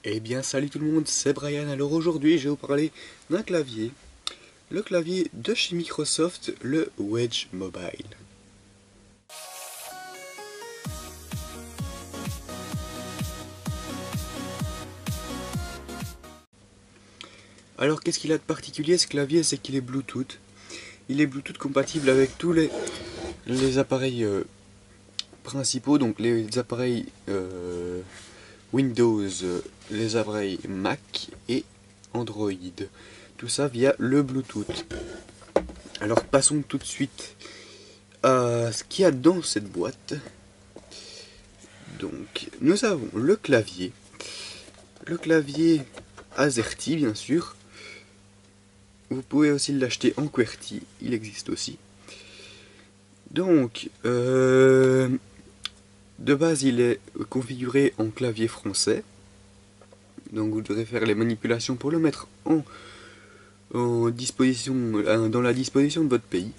Eh bien salut tout le monde, c'est Brian. Alors aujourd'hui je vais vous parler d'un clavier, le clavier de chez Microsoft, le Wedge Mobile. Alors qu'est-ce qu'il a de particulier ce clavier? C'est qu'il est Bluetooth. Il est Bluetooth compatible avec tous les appareils principaux, donc les appareils Windows, les appareils Mac et Android. Tout ça via le Bluetooth. Alors passons tout de suite à ce qu'il y a dans cette boîte. Donc nous avons le clavier AZERTY bien sûr. Vous pouvez aussi l'acheter en QWERTY, il existe aussi. Donc de base il est configuré en clavier français. Donc vous devrez faire les manipulations pour le mettre en disposition, dans la disposition de votre pays.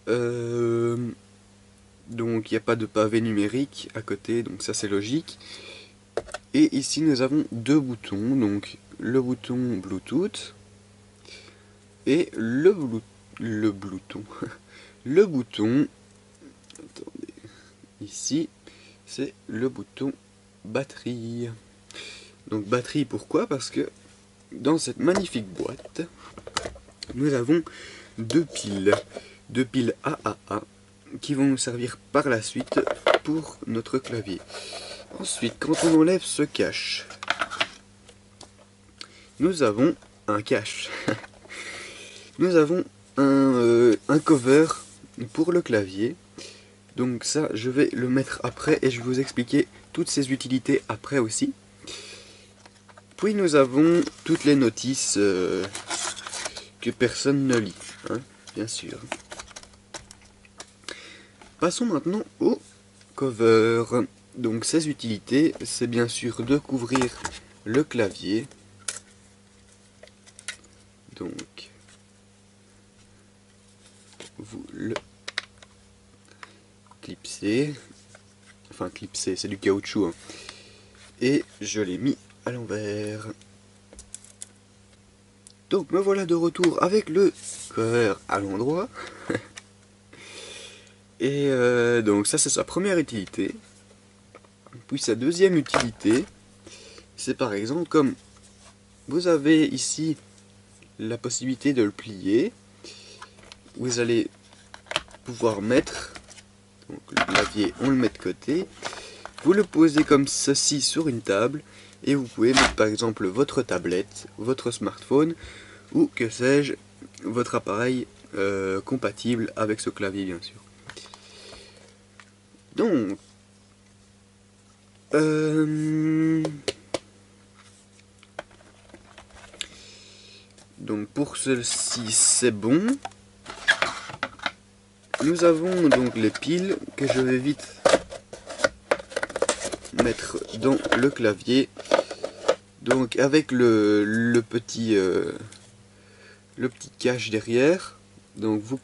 Donc il n'y a pas de pavé numérique à côté, donc ça c'est logique. Et ici nous avons deux boutons, donc le bouton Bluetooth et le bouton. Le bouton, attendez, ici c'est le bouton batterie. Donc batterie pourquoi? Parce que dans cette magnifique boîte, nous avons deux piles AAA qui vont nous servir par la suite pour notre clavier. Ensuite, quand on enlève ce cache, nous avons un cache. Nous avons un cover pour le clavier. Donc ça, je vais le mettre après et je vais vous expliquer toutes ses utilités après aussi. Puis nous avons toutes les notices que personne ne lit, hein, bien sûr. Passons maintenant au cover. Donc ses utilités, c'est bien sûr de couvrir le clavier. Donc vous le clipsez. Enfin clipsez, c'est du caoutchouc. Hein. Et je l'ai mis à l'envers. Donc me voilà de retour avec le cover à l'endroit. Et donc ça c'est sa première utilité. Puis sa deuxième utilité, c'est par exemple comme vous avez ici la possibilité de le plier. Vous allez pouvoir mettre donc le clavier, on le met de côté. Vous le posez comme ceci sur une table et vous pouvez mettre par exemple votre tablette, votre smartphone ou que sais-je, votre appareil compatible avec ce clavier bien sûr. Donc pour ceci c'est bon. Nous avons donc les piles que je vais vite mettre dans le clavier. Donc avec le petit cache derrière. Donc vous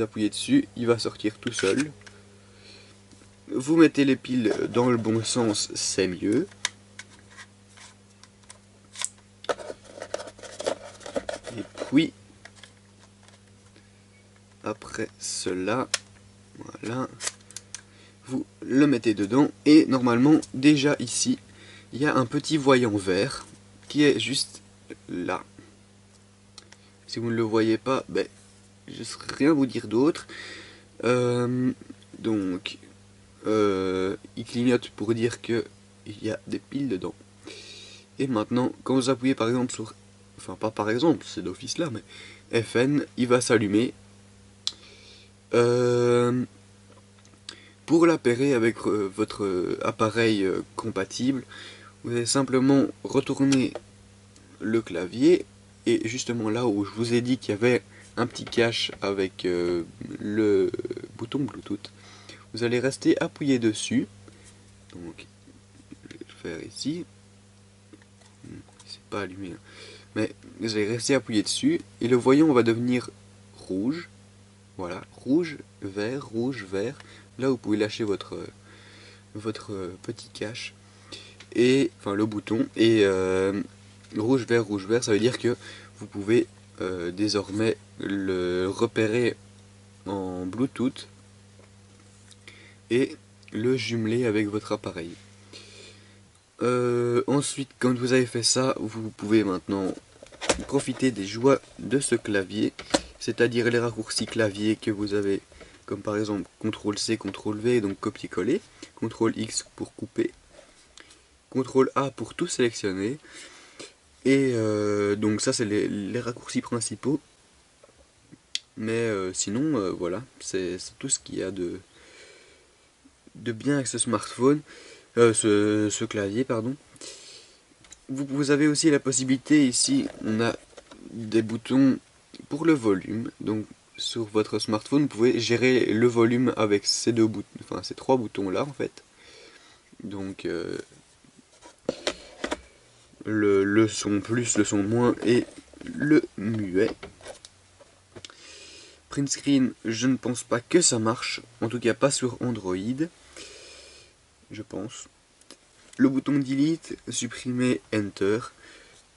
appuyez dessus, il va sortir tout seul. Vous mettez les piles dans le bon sens, c'est mieux. Et puis après cela, voilà, vous le mettez dedans et normalement déjà ici il y a un petit voyant vert qui est juste là. Si vous ne le voyez pas, ben, je ne saurais rien vous dire d'autre. Donc il clignote pour dire que il y a des piles dedans. Et maintenant quand vous appuyez par exemple sur, enfin pas par exemple, c'est d'office là, mais FN, il va s'allumer. Pour l'appairer avec votre appareil compatible, vous allez simplement retourner le clavier et justement là où je vous ai dit qu'il y avait un petit cache avec le bouton Bluetooth, vous allez rester appuyé dessus. Donc je vais le faire ici, c'est pas allumé, hein. Mais vous allez rester appuyé dessus et le voyant va devenir rouge. Voilà, rouge, vert, là vous pouvez lâcher votre petit cache. et enfin le bouton, et rouge vert, ça veut dire que vous pouvez désormais le repérer en Bluetooth et le jumeler avec votre appareil. Ensuite, quand vous avez fait ça, vous pouvez maintenant profiter des joies de ce clavier, c'est-à-dire les raccourcis clavier que vous avez, comme par exemple CTRL-C, CTRL-V, donc copier-coller, CTRL-X pour couper, CTRL-A pour tout sélectionner, et donc ça c'est les raccourcis principaux, mais sinon voilà, c'est tout ce qu'il y a de bien avec ce smartphone, ce clavier pardon. Vous avez aussi la possibilité ici, on a des boutons pour le volume, donc sur votre smartphone vous pouvez gérer le volume avec ces deux boutons, enfin ces trois boutons là en fait. Donc le son plus, le son moins et le muet. Print screen, je ne pense pas que ça marche, en tout cas pas sur Android, je pense. Le bouton delete, supprimer, enter,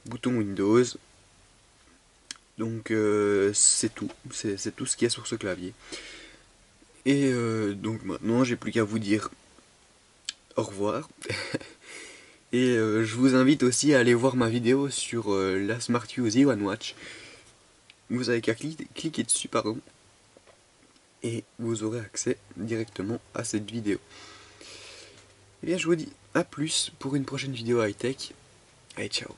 bouton Windows. Donc c'est tout, c'est tout ce qu'il y a sur ce clavier. Et donc maintenant j'ai plus qu'à vous dire au revoir. Et je vous invite aussi à aller voir ma vidéo sur la Smart Use One Watch. Vous avez qu'à cliquer dessus, pardon, et vous aurez accès directement à cette vidéo. Et bien je vous dis à plus pour une prochaine vidéo high-tech. Allez, ciao.